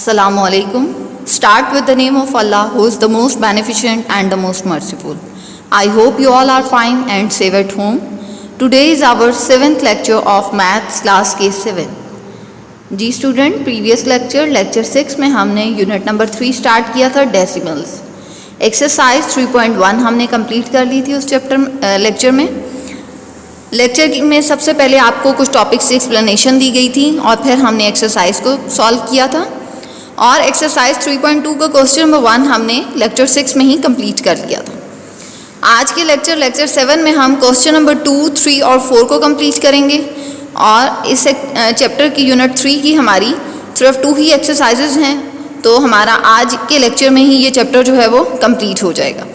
Assalamu alaikum. Start with the name of Allah, who is the most beneficent and the most merciful. I hope you all are fine and safe at home. Today is our 7th lecture of Maths class K7. जी student, previous lecture 6 में हमने unit number 3 start किया था decimals. Exercise 3.1 हमने complete कर ली थी उस lecture में। लेक्चर में सबसे पहले आपको कुछ टॉपिक्स की एक्सप्लेनेशन दी गई थी और फिर हमने एक्सरसाइज को सॉल्व किया था। और एक्सरसाइज 3.2 का क्वेश्चन नंबर 1 हमने लेक्चर 6 में ही कंप्लीट कर लिया था। आज के लेक्चर 7 में हम क्वेश्चन नंबर 2, 3 और 4 को कंप्लीट करेंगे और इस चैप्टर की यूनिट 3 की हमारी सिर्फ 2 ही एक्सरसाइजेज हैं, तो हमारा आज के लेक्चर में ही ये चैप्टर जो है वो कंप्लीट हो जाएगा।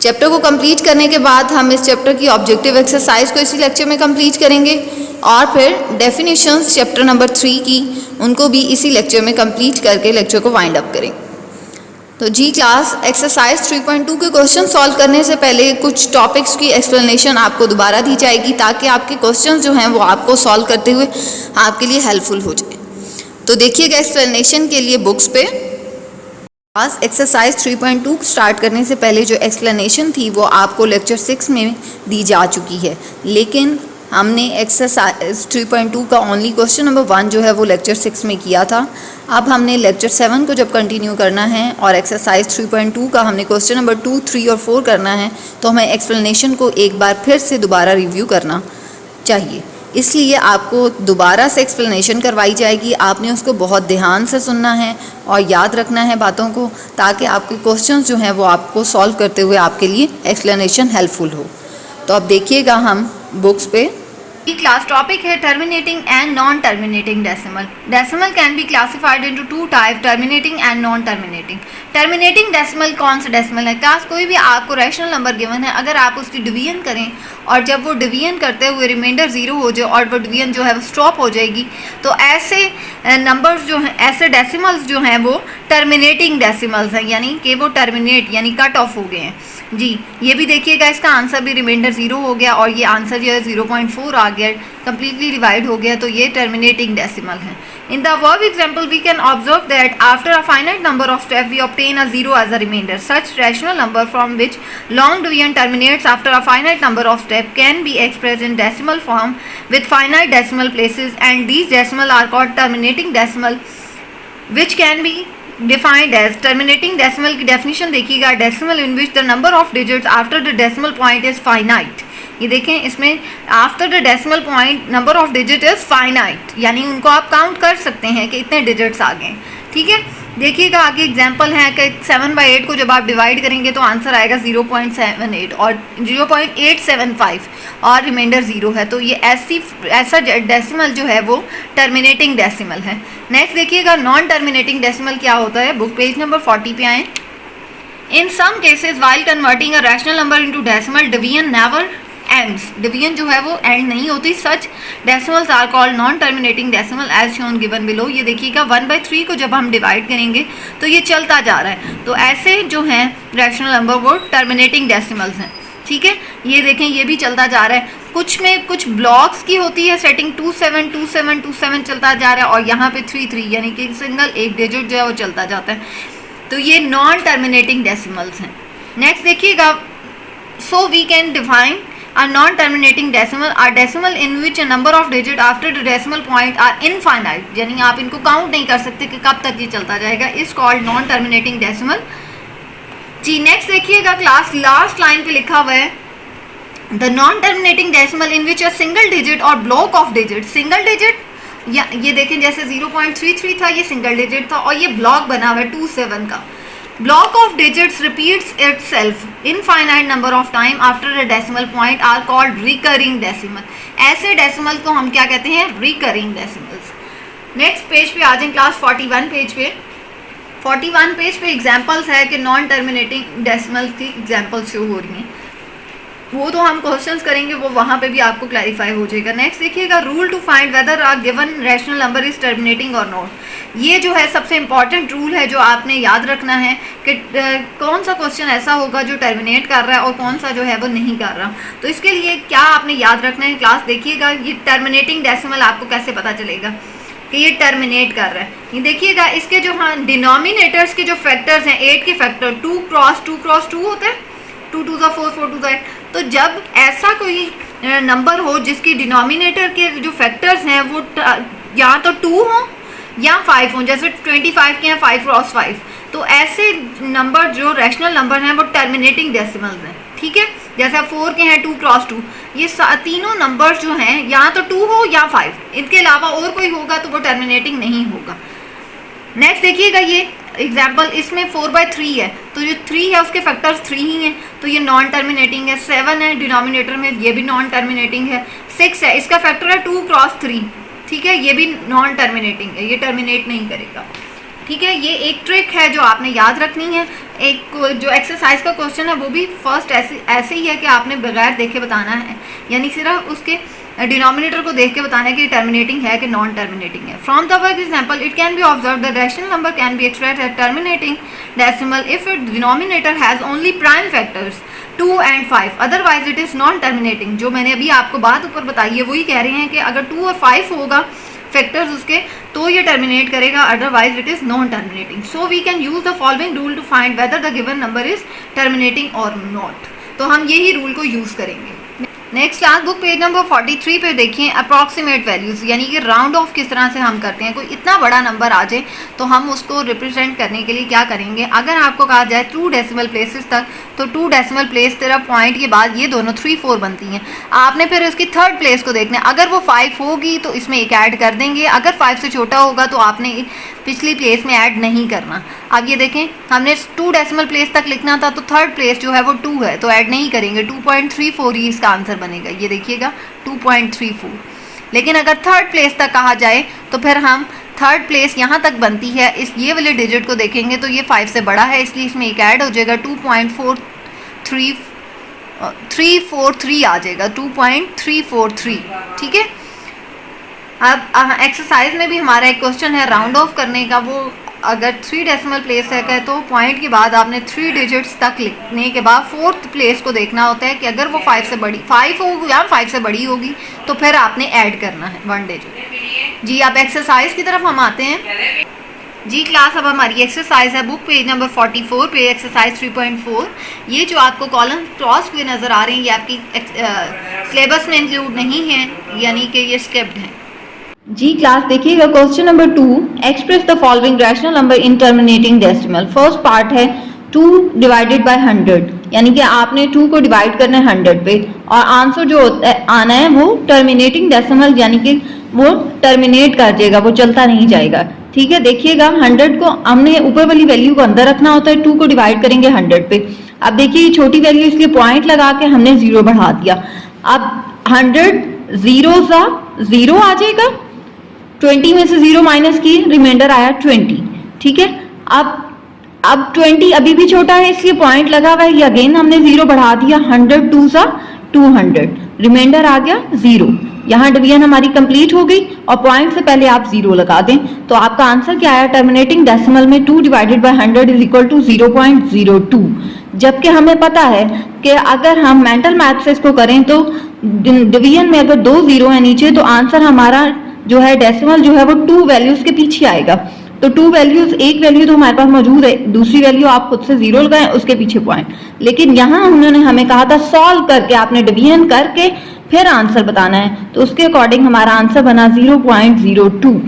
चैप्टर को कंप्लीट करने के बाद हम इस चैप्टर की ऑब्जेक्टिव एक्सरसाइज को इसी लेक्चर में कंप्लीट करेंगे और फिर डेफिनेशंस चैप्टर नंबर 3 की उनको भी इसी लेक्चर में कंप्लीट करके लेक्चर को वाइंड अप करेंगे। तो जी क्लास, एक्सरसाइज 3.2 के क्वेश्चन सॉल्व करने से पहले कुछ टॉपिक्स की एक्सप्लेनेशन आपको दोबारा दी जाएगी ताकि आपके क्वेश्चन जो हैं वो आपको सॉल्व करते हुए आपके लिए हेल्पफुल हो जाए। तो देखिएगा एक्सप्लेनेशन के लिए बुक्स पे। आज एक्सरसाइज 3.2 स्टार्ट करने से पहले जो एक्सप्लेनेशन थी वो आपको लेक्चर 6 में दी जा चुकी है, लेकिन हमने एक्सरसाइज 3.2 का ओनली क्वेश्चन नंबर 1 जो है वो लेक्चर 6 में किया था। अब हमने लेक्चर 7 को जब कंटिन्यू करना है और एक्सरसाइज 3.2 का हमने क्वेश्चन नंबर 2, 3 और 4 करना है, तो हमें एक्सप्लेनेशन को एक बार फिर से दोबारा रिव्यू करना चाहिए। इसलिए आपको दोबारा से एक्सप्लेनेशन करवाई जाएगी। आपने उसको बहुत ध्यान से सुनना है और याद रखना है बातों को, ताकि आपके क्वेश्चंस जो हैं वो आपको सॉल्व करते हुए आपके लिए एक्सप्लेनेशन हेल्पफुल हो। तो अब देखिएगा हम बुक्स पे। क्लास टॉपिक है terminating and non terminating decimal. Decimal can be classified into 2 type, terminating and non terminating. Terminating decimal कौन सा डेसिमल है? क्लास कोई भी आपको रैशनल नंबर गिवन है, अगर आप उसकी डिवीजन करें और जब वो डिवीजन करते हुए रिमाइंडर 0 हो जाए और वो डिवीजन जो है वो स्टॉप हो जाएगी, तो ऐसे नंबर्स जो हैं, ऐसे डेसिमल्स जो हैं वो टर्मिनेटिंग डेसिमल्स हैं, यानी कि वो टर्मिनेट यानी कट ऑफ हो गए हैं। जी ये भी देखिएगा, इसका आंसर भी रिमाइंडर 0 हो गया और ये आंसर जो है 0.4 आ गया, कंप्लीटली डिवाइड हो गया, तो ये टर्मिनेटिंग डेसिमल है। In the above example, we can observe that after a finite number of steps, we obtain a 0 as a remainder. Such rational number from which long division terminates after a finite number of steps can be expressed in decimal form with finite decimal places, and these decimal are called terminating decimal, which can be defined as terminating decimal की definition देखिएगा, decimal in which the number of digits after the decimal point is finite। ये देखें, इसमें after the decimal point number of digit is finite, यानी उनको आप count कर सकते हैं कि इतने डिजिट्स आ गए। ठीक है, देखिएगा आगे एग्जांपल है कि 7/8 को जब आप डिवाइड करेंगे तो आंसर आएगा 0.78 और 0.875 और रिमाइंडर 0 है, तो ये ऐसा डेसिमल जो है वो टर्मिनेटिंग डेसिमल है। नेक्स्ट देखिएगा नॉन टर्मिनेटिंग डेसिमल क्या होता है। बुक पेज नंबर 40 पे आए। In some cases while converting a rational number into decimal, division never ends. Division जो है वो एंड नहीं होती। Such decimals are called non terminating decimal as shown given below. ये देखिएगा 1/3 को जब हम डिवाइड करेंगे तो ये चलता जा रहा है, तो ऐसे जो हैं रैशनल नंबर वो टर्मिनेटिंग डेसिमल्स हैं। ठीक है, ये देखें ये भी चलता जा रहा है। कुछ में कुछ ब्लॉक्स की होती है सेटिंग 27 27 27 चलता जा रहा है और यहाँ पे 3 3 यानी कि सिंगल एक डिजिट जो है वो चलता जाता है, तो ये नॉन टर्मिनेटिंग डेसिमल्स हैं। नेक्स्ट देखिएगा, so we can define a non-terminating decimal are decimal in which a number of digit after the decimal point are infinite, यानी आप इनको काउंट नहीं कर सकते कि कब तक ये चलता जाएगा, is called non terminating decimal. जी नेक्स्ट देखिएगा क्लास, लास्ट लाइन पे लिखा हुआ है the non terminating decimal in which a single digit और block of digit. Single digit या ये देखें जैसे 0.33 था, ये सिंगल डिजिट था और ये ब्लॉक बना हुआ है 27 का। Block of digits repeats itself infinite number of time after a decimal point are called recurring decimal। ऐसे डेसिमल को हम क्या कहते हैं? recurring decimals। नेक्स्ट पेज पे आ जाएं क्लास 41 पेज पे। 41 पेज पे एग्जांपल्स है कि नॉन टर्मिनेटिंग डेसिमल की एग्जांपल्स शो हो रही हैं, वो तो हम क्वेश्चंस करेंगे, वो वहाँ पे भी आपको क्लैरिफाई हो जाएगा। नेक्स्ट देखिएगा, rule to find whether a given rational number is terminating और नॉट। ये जो है सबसे इंपॉर्टेंट रूल है जो आपने याद रखना है कि कौन सा क्वेश्चन ऐसा होगा जो टर्मिनेट कर रहा है और कौन सा जो है वो नहीं कर रहा। तो इसके लिए क्या आपने याद रखना है क्लास देखिएगा, ये टर्मिनेटिंग डेसिमल आपको कैसे पता चलेगा। कि ये टर्मिनेट कर रहा है। ये देखिएगा इसके जो हाँ डिनोमिनेटर्स के जो फैक्टर्स हैं 8 के फैक्टर 2 क्रॉस 2 होते हैं, 2 2 4 4 2 8। तो जब ऐसा कोई नंबर हो जिसकी डिनोमिनेटर के जो फैक्टर्स हैं वो या तो 2 हो या 5 हो, जैसे 25 के हैं 5 क्रॉस 5, तो ऐसे नंबर जो रैशनल नंबर हैं वो टर्मिनेटिंग डेसिमल्स हैं। ठीक है, जैसे 4 के हैं 2 क्रॉस 2, ये तीनों नंबर जो हैं या तो 2 हो या 5, इनके अलावा और कोई होगा तो वो टर्मिनेटिंग नहीं होगा। नेक्स्ट देखिएगा ये एग्जाम्पल, इसमें 4/3 है, तो जो 3 है उसके फैक्टर्स 3 ही हैं, तो ये नॉन टर्मिनेटिंग है। 7 है डिनोमिनेटर में, ये भी नॉन टर्मिनेटिंग है। 6 है, इसका फैक्टर है 2 क्रॉस 3, ठीक है, ये भी नॉन टर्मिनेटिंग है, ये टर्मिनेट नहीं करेगा। ठीक है, ये एक ट्रिक है जो आपने याद रखनी है। एक जो एक्सरसाइज का क्वेश्चन है वो भी फर्स्ट ऐसे ही है कि आपने बगैर देखे बताना है, यानी सिर्फ उसके डिनोमिनेटर को देख के बताना है कि टर्मिनेटिंग है कि नॉन टर्मिनेटिंग है। From the work example it can be observe the rational number can be expressed as terminating decimal if it denominator has only prime factors 2 and 5, otherwise it is non terminating. जो मैंने अभी आपको बात ऊपर बताई है वही कह रहे हैं कि अगर 2 और 5 होगा फैक्टर्स उसके तो ये टर्मिनेट करेगा, otherwise it is non terminating. So we can use the following rule to find whether the given number is terminating और नॉट। तो हम यही रूल को यूज़ करेंगे। Next class book page number 43 पे देखिए अप्रॉक्सीमेट वैल्यूज़, यानी कि राउंड ऑफ किस तरह से हम करते हैं। कोई इतना बड़ा नंबर आ जाए तो हम उसको रिप्रेजेंट करने के लिए क्या करेंगे, अगर आपको कहा जाए 2 डेसिमल प्लेसेस तक, तो 2 डेसिमल प्लेस तेरा पॉइंट के बाद ये दोनों 3 4 बनती हैं। आपने फिर उसकी थर्ड प्लेस को देखना है, अगर वो 5 होगी तो इसमें एक ऐड कर देंगे, अगर 5 से छोटा होगा तो आपने पिछली प्लेस में ऐड नहीं करना। अब ये देखें हमने 2 डेसिमल प्लेस तक लिखना था तो थर्ड प्लेस जो है वो 2 है तो ऐड नहीं करेंगे, 2.34 ही इसका आंसर बनेगा। ये देखिएगा 2.34। लेकिन अगर थर्ड प्लेस तक कहा जाए तो फिर हम थर्ड प्लेस यहाँ तक बनती है, इस ये वाले डिजिट को देखेंगे तो ये 5 से बड़ा है, इसलिए इसमें एक ऐड हो जाएगा, 2.343 आ जाएगा, 2.343। ठीक है, अब एक्सरसाइज में भी हमारा एक क्वेश्चन है राउंड ऑफ करने का। वो अगर 3 डेसिमल प्लेस है तो पॉइंट के बाद आपने 3 डिजिट्स तक लिखने के बाद फोर्थ प्लेस को देखना होता है कि अगर वो 5 से बड़ी 5 होगी या 5 से बड़ी होगी तो फिर आपने ऐड करना है 1 डिजिट। जी अब एक्सरसाइज की तरफ हम आते हैं। जी क्लास अब हमारी एक्सरसाइज है बुक पेज नंबर 44 पे एक्सरसाइज 3.4। ये जो आपको कॉलम क्रॉस हुए नज़र आ रहे हैं ये आपकी सिलेबस में इंक्लूड नहीं है, यानी कि ये स्किप्ड हैं। जी क्लास देखिएगा question number 2, express the following rational number in terminating decimal. First part है 2 डिवाइडेड बाय 100, यानी कि आपने 2 को डिवाइड करना है 100 पे और आंसर जो आना है वो टर्मिनेटिंग डेसिमल, यानी कि वो टर्मिनेट कर जाएगा, वो चलता नहीं जाएगा। ठीक है, देखिएगा 100 को हमने ऊपर वाली वैल्यू को अंदर रखना होता है, 2 को डिवाइड करेंगे 100 पे। अब देखिए ये छोटी वैल्यू इसलिए पॉइंट लगा के हमने 0 बढ़ा दिया। अब 100 0 आ जाएगा, 20 में से 0 माइनस की रिमाइंडर आया 20। ठीक है, अब 20 अभी भी छोटा है इसलिए पॉइंट लगा हुआ है, ये अगेन हमने 0 बढ़ा दिया, 100 2 सा 200, रिमाइंडर आ गया 0। यहाँ डिवीजन हमारी कंप्लीट हो गई और पॉइंट से पहले आप 0 लगा दें तो आपका आंसर क्या आया, टर्मिनेटिंग डेसिमल में 2 divided by 100 is equal to 0.02। जबकि हमें पता है कि अगर हम मेंटल मैथ से इसको करें तो डिवीजन में अगर 2 0 है नीचे तो आंसर हमारा जो है डेसिमल जो है वो 2 वैल्यूज के पीछे आएगा। तो 2 वैल्यूज, एक वैल्यू तो हमारे पास मौजूद है, दूसरी वैल्यू आप खुद से 0 लगाएं उसके पीछे पॉइंट। लेकिन यहाँ उन्होंने हमें कहा था सॉल्व करके आपने डिवीजन करके फिर आंसर बताना है, तो उसके अकॉर्डिंग हमारा आंसर बना 0.02।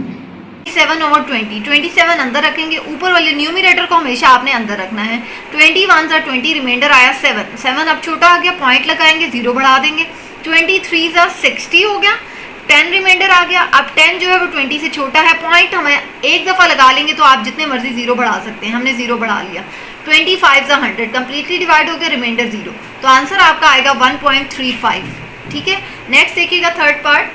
7/20, 27 अंदर रखेंगे, ऊपर वाले न्यूमरेटर को हमेशा आपने अंदर रखना है। 21 are 20, रिमाइंडर आया 7 अब छोटा आ गया, पॉइंट लगाएंगे 0 बढ़ा देंगे, 23 60 हो गया, 10 रिमाइंडर आ गया। अब 10 जो है वो 20 से छोटा है, पॉइंट हमें एक दफ़ा लगा लेंगे तो आप जितने मर्जी 0 बढ़ा सकते हैं, हमने 0 बढ़ा लिया। 25 100, कंप्लीटली डिवाइड हो गया, रिमाइंडर 0, तो आंसर आपका आएगा 1.35। ठीक है, नेक्स्ट देखिएगा third part.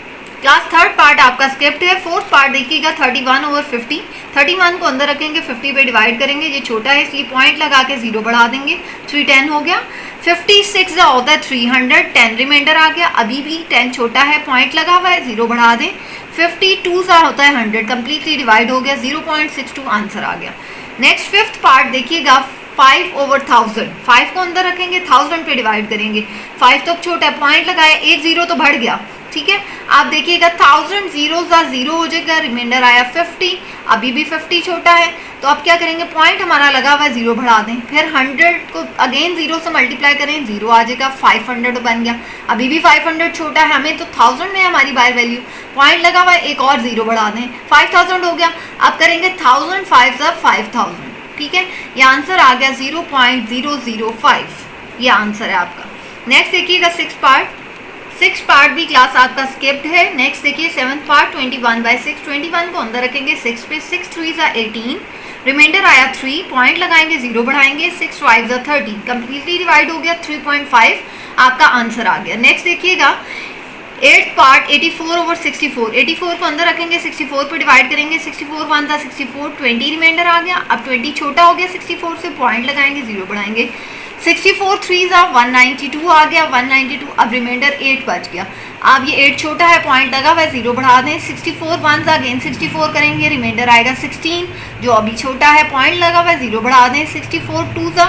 Class third part आपका स्किप्ट है। फोर्थ पार्ट देखिएगा 31/50, 31 को अंदर रखेंगे, 50 पे डिवाइड करेंगे, ये छोटा है इसलिए पॉइंट लगा के 0 बढ़ा देंगे, 310 हो गया। 56 होता है 300, 10 रिमाइंडर आ गया, अभी भी 10 छोटा है, पॉइंट लगा हुआ है, 0 बढ़ा दें। 52 होता है 100, कंप्लीटली डिवाइड हो गया, 0.62 आंसर आ गया। नेक्स्ट फिफ्थ पार्ट देखिएगा 5/1000, 5 को अंदर रखेंगे, 1000 पे डिवाइड करेंगे, 5 तो छोटा है, पॉइंट लगाया, एक 0 तो बढ़ गया, ठीक है। आप देखिएगा 1000 जीरोस का 0 हो जाएगा, रिमाइंडर आया 50, अभी भी 50 छोटा है, तो आप क्या करेंगे, पॉइंट हमारा लगा हुआ है 0 बढ़ा दें, फिर 100 को अगेन 0 से मल्टीप्लाई करें, 0 आ जाएगा, 500 बन गया, अभी भी 500 छोटा है, हमें तो 1000 में हमारी बाय वैल्यू, पॉइंट लगा हुआ है, एक और 0 बढ़ा दें, 5000 हो गया। अब करेंगे 1000 5 5000, ठीक है, ये आंसर आ गया 0.005, ये आंसर है आपका। नेक्स्ट देखिएगा 6 पार्ट भी क्लास आपका स्किप्ड है। नेक्स्ट देखिए 7th पार्ट 21/6, 21 को अंदर रखेंगे 6 पे, 6 3 18, रिमाइंडर आया 3, पॉइंट लगाएंगे 0 बढ़ाएंगे, 6 5 30, कम्प्लीटली डिवाइड हो गया, 3.5 आपका आंसर आ गया। नेक्स्ट देखिएगा 8th पार्ट 84/64, 84 को अंदर रखेंगे, 64 पे डिवाइड करेंगे, 64 1 64, 20 रिमाइंडर आ गया, अब 20 छोटा हो गया 64 से, पॉइंट लगाएंगे 0 बढ़ाएंगे, 64 3 192 आ गया, 192, अब रिमाइंडर 8 बच गया, अब ये 8 छोटा है, पॉइंट लगा हुआ है 0 बढ़ा दें, 64 1 अगेन 64 करेंगे, रिमाइंडर आएगा 16 जो अभी छोटा है, पॉइंट लगा हुआ है 0 बढ़ा दें, 64 2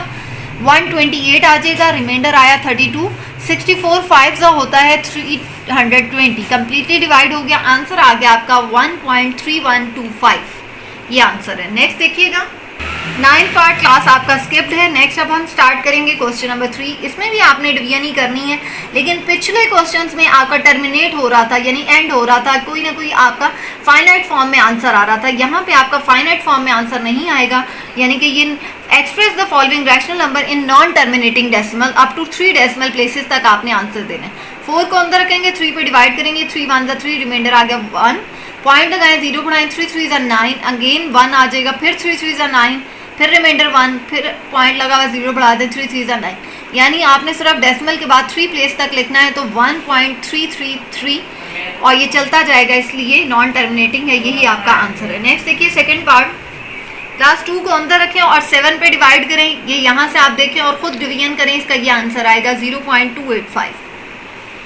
128 आ जाएगा, रिमाइंडर आया 32, 64 5 होता है 320, कम्प्लीटली डिवाइड हो गया, आंसर आ गया आपका 1.3125, ये आंसर है। नेक्स्ट देखिएगा 9th पार्ट क्लास आपका स्किप्ड है। नेक्स्ट अब हम स्टार्ट करेंगे क्वेश्चन नंबर 3, इसमें भी आपने डिवीजन ही करनी है, लेकिन पिछले क्वेश्चंस में आपका टर्मिनेट हो रहा था, यानी एंड हो रहा था, कोई ना कोई आपका फाइनाइट फॉर्म में आंसर आ रहा था, यहाँ पे आपका फाइनाइट फॉर्म में आंसर नहीं आएगा, यानी कि ये express the following rational number in non terminating decimal up to 3 decimal places तक आपने आंसर देना है। 4 को अंदर रखेंगे, 3 पे डिवाइड करेंगे, 3 1 3, रिमाइंडर आ गया 1, पॉइंट लगाएं 0 बढ़ाएं, 3 3 9, अगेन 1 आ जाएगा, फिर 3 3 9, फिर रिमाइंडर 1, फिर पॉइंट लगा हुआ 0 बढ़ा दें, 3 3 9, यानी आपने सिर्फ डेसिमल के बाद 3 प्लेस तक लिखना है, तो 1.333 और ये चलता जाएगा, इसलिए नॉन टर्मिनेटिंग है, यही आपका आंसर है। नेक्स्ट देखिए 2nd पार्ट क्लास 2 को अंदर रखें और 7 पे डिवाइड करें, ये यहाँ से आप देखें और खुद डिवीजन करें, इसका ये आंसर आएगा 0.285।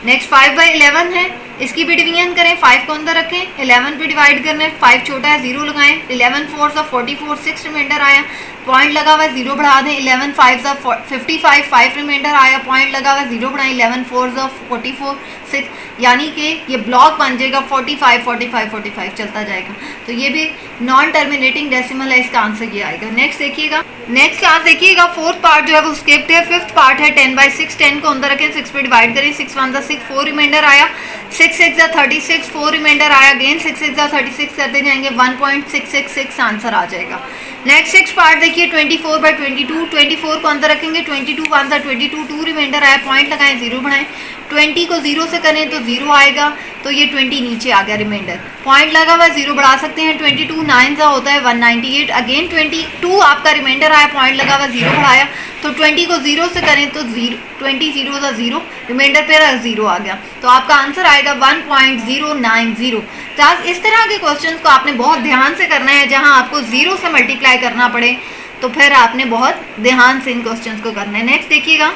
नेक्स्ट 5/11 है, इसकी भी डिवीजन करें, 5 को अंदर रखें, 11 पे डिवाइड करना है, 5 छोटा है 0 लगाएं, 11 4 44, 6 रिमाइंडर आया, पॉइंट लगा हुआ है 0 बढ़ा दें, 11 5 55, 5 रिमाइंडर आया, पॉइंट लगा हुआ है 0 बढ़ाएं, 11 4 44 6, यानी कि ये ब्लॉक बन जाएगा 45 45 45 चलता जाएगा, तो ये भी नॉन टर्मिनेटिंग डेसिमल है, इसका आंसर ये आएगा। नेक्स्ट देखिएगा, नेक्स्ट क्लास देखिएगा 4th पार्ट जो है वो स्किप्ड है। 5th पार्ट है 10/6, 10 को अंदर रखें, 6 पे डिवाइड करें, 6 1 6, 4 रिमाइंडर आया, 6 6 36, 4 रिमाइंडर आया, अगेन 6 6 36 करते जाएंगे, 1.666 आंसर आ जाएगा। नेक्स्ट 6 पार्ट देखिए 24/22, 24 को अंदर रखेंगे, 22 1 22, 2 रिमाइंडर आया, पॉइंट लगाएं 0 बढ़ाएं, 20 को 0 से करें तो 0 आएगा, तो ये 20 नीचे आ गया, रिमाइंडर पॉइंट लगा हुआ 0 बढ़ा सकते हैं, 22 9 होता है 198, अगेन 22 आपका रिमाइंडर आया, पॉइंट लगा हुआ 0 बढ़ाया, तो 20 को 0 से करें तो 20 0 0, रिमाइंडर पे 0 आ गया, तो आपका आंसर आएगा 1.090। क्लास इस तरह के क्वेश्चंस को आपने बहुत ध्यान से करना है, जहां आपको 0 से मल्टीप्लाई करना पड़े, तो फिर आपने बहुत ध्यान से इन क्वेश्चंस को करना है। नेक्स्ट देखिएगा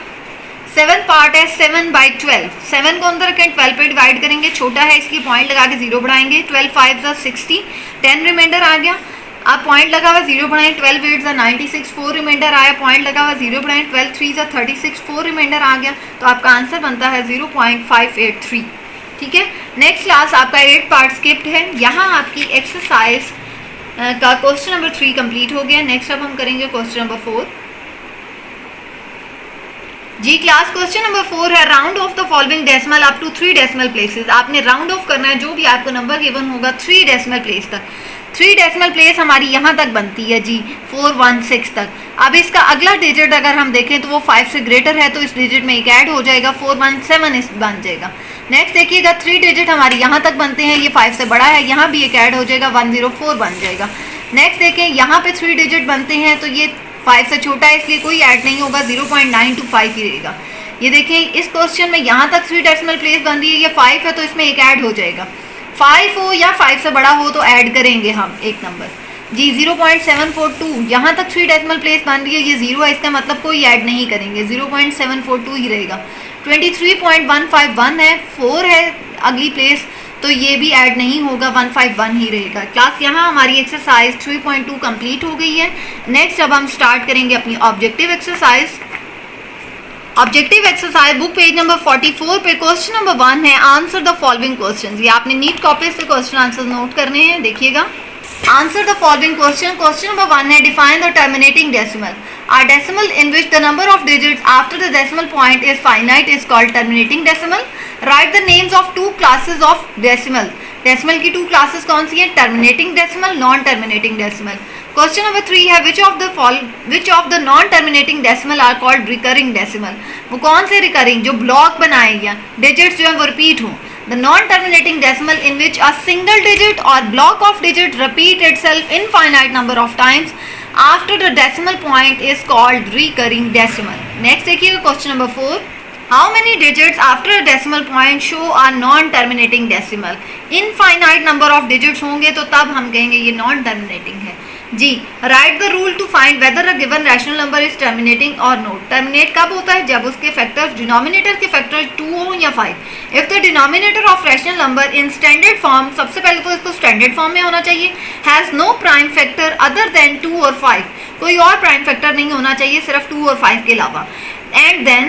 7th पार्ट है 7/12, 7 को अंदर रखें, 12 पे डिवाइड करेंगे, छोटा है इसलिए पॉइंट लगा के 0 बढ़ाएंगे, 12 5 60, 10 रिमाइंडर आ गया, आप पॉइंट लगा हुआ 0 बढ़ाएं, 12 8 96, 4 रिमाइंडर आया, पॉइंट लगा हुआ 0 बढ़ाएं, 12 3 36, 4 रिमाइंडर आ गया, तो आपका आंसर बनता है 0.583, ठीक है। नेक्स्ट क्लास आपका 8 पार्ट स्किप्ड है, यहाँ आपकी एक्सरसाइज का क्वेश्चन नंबर 3 कंप्लीट हो गया। नेक्स्ट अब हम करेंगे क्वेश्चन नंबर 4 जी। क्लास क्वेश्चन नंबर 4 है, round off the following decimal up to 3 decimal places. आपने राउंड ऑफ करना है, जो भी आपको नंबर गिवन होगा 3 डेसिमल प्लेस तक। 3 डेसिमल प्लेस हमारी यहाँ तक बनती है जी 416 तक। अब इसका अगला डिजिट अगर हम देखें तो वो 5 से ग्रेटर है, तो इस डिजिट में एक ऐड हो जाएगा, 417 इस बन जाएगा। नेक्स्ट देखिएगा 3 डिजिट हमारी यहाँ तक बनते हैं, ये 5 से बड़ा है, यहाँ भी एक ऐड हो जाएगा, 104 बन जाएगा। नेक्स्ट देखें यहाँ पे 3 डिजिट बनते हैं, तो ये 5 से छोटा है इसलिए कोई ऐड नहीं होगा, 0.925 ही रहेगा। ये देखें इस क्वेश्चन में यहाँ तक 3 डेसिमल प्लेस बन रही है, ये 5 है तो इसमें एक ऐड हो जाएगा, 5 हो या 5 से बड़ा हो तो ऐड करेंगे हम एक नंबर जी। 0.742 यहाँ तक 3 डेसिमल प्लेस बन रही है, ये 0 है, इसका मतलब कोई ऐड नहीं करेंगे, 0.742 ही रहेगा। 23.151 है, 4 है अगली प्लेस, तो ये भी ऐड नहीं होगा, 151 ही रहेगा। क्लास यहाँ हमारी एक्सरसाइज 3.2 कंप्लीट हो गई है। नेक्स्ट अब हम स्टार्ट करेंगे अपनी objective exercise. Objective exercise book page number 44 पे क्वेश्चन नंबर 1 है आंसर द फॉलोइंग क्वेश्चंस। ये आपने नीट कॉपी से क्वेश्चन आंसर नोट करने हैं, देखिएगा। Answer the following question. Question number 1 है define the terminating decimal. A decimal in which the number of digits after the decimal point is finite is called terminating decimal. Write the names of two classes of decimal. Decimal की two classes कौन सी हैं? Terminating decimal, non-terminating decimal. Question number 3 है which of the non-terminating decimal are called recurring decimal. वो कौन से recurring? जो block बनाए या digits जो है वो repeat हो. The non-terminating decimal in which a single digit or block of digit repeat itself infinite number of times after the decimal point is called recurring decimal. Next देखिएगा question number 4. How many digits after a decimal point show a non-terminating decimal? Infinite number of digits होंगे तो तब हम कहेंगे ये non-terminating है। जी, write the rule to find whether a given rational number is terminating or not. Terminate कब होता है? जब उसके फैक्टर्स डिनोमिनेटर के फैक्टर्स 2 हो या 5. If the denominator of rational number in standard form, सबसे पहले तो इसको स्टैंडर्ड फॉर्म में होना चाहिए, has no prime factor other than 2 और 5. कोई और प्राइम फैक्टर नहीं होना चाहिए सिर्फ 2 और 5 के अलावा. And then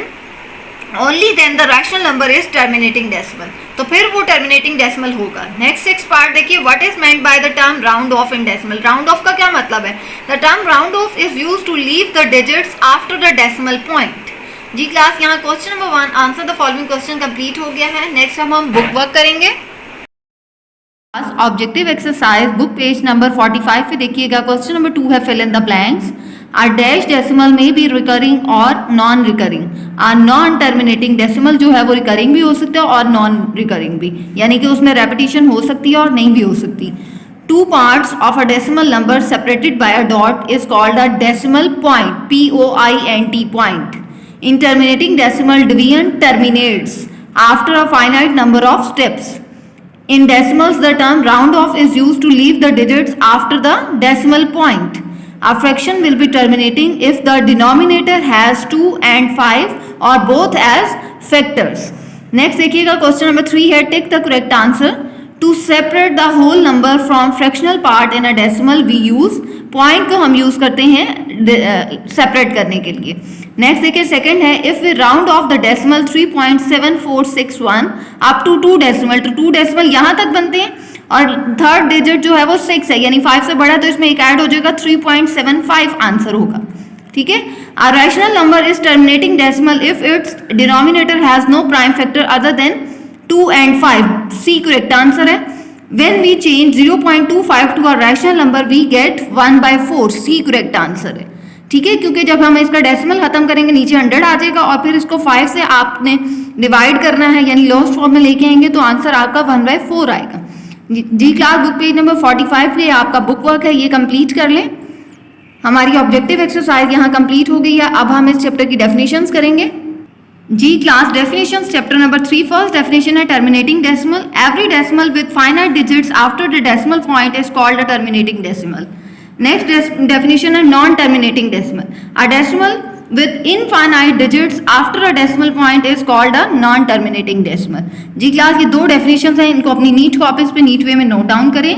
only then the rational number is terminating decimal. तो फिर वो terminating decimal होगा. Next 6 part देखिए, what is meant by the term round off in decimal. round off का क्या मतलब है? The term round off is used to leave the digits after the decimal point. जी क्लास, यहाँ question number 1 answer the following question complete हो गया है. Next हम बुक वर्क करेंगे. Objective exercise book page number 45 पे देखिएगा. क्वेश्चन नंबर 2 है fill in the blanks. A dash decimal में भी रिकरिंग और non recurring. A non terminating decimal जो है वो रिकरिंग भी हो सकता है और नॉन रिकरिंग भी, यानी कि उसमें रेपिटेशन हो सकती है और नहीं भी हो सकती. Two parts of a decimal number separated by a dot is called a decimal point. POINT point. In terminating decimal, division terminates after a finite number of steps. In decimals, the term round off is used to leave the digits after the decimal point. A fraction will be terminating if the denominator has 2 and 5 or both as factors. Next देखिएगा question number 3 है tick the correct answer. To separate the whole number from fractional part in a decimal we use point को हम use करते हैं separate करने के लिए. Next देखिए सेकंड है if we round off the decimal 3.7461 up to 2 decimal. तो 2 डेसिमल यहाँ तक बनते हैं और थर्ड डिजिट जो है वो 6 है, यानी 5 से बड़ा है तो इसमें एक ऐड हो जाएगा 3.75 आंसर होगा. ठीक है. A rational number is terminating decimal if its denominator has no prime factor other than 2 and 5. C correct answer है. When we change 0.25 to a rational number we get 1/4. C correct answer है. ठीक है, क्योंकि जब हम इसका decimal खत्म करेंगे नीचे 100 आ जाएगा और फिर इसको 5 से आपने डिवाइड करना है, यानी लॉस्ट फॉर्म में लेके आएंगे तो आंसर आपका 1/4 आएगा. जी क्लास बुक पेज नंबर 45 पे आपका बुक वर्क है, ये कंप्लीट कर लें. हमारी ऑब्जेक्टिव एक्सरसाइज यहाँ कंप्लीट हो गई है. अब हम इस चैप्टर की डेफिनेशंस करेंगे. जी class definitions chapter number 3 first definition है terminating decimal. Every decimal with finite digits after the decimal point is called a terminating decimal. Next definition है non terminating decimal. A decimal with infinite digits after a decimal point is called a non terminating decimal. जी class, ये 2 definitions हैं, इनको अपनी neat copies पे neat way में note down करें.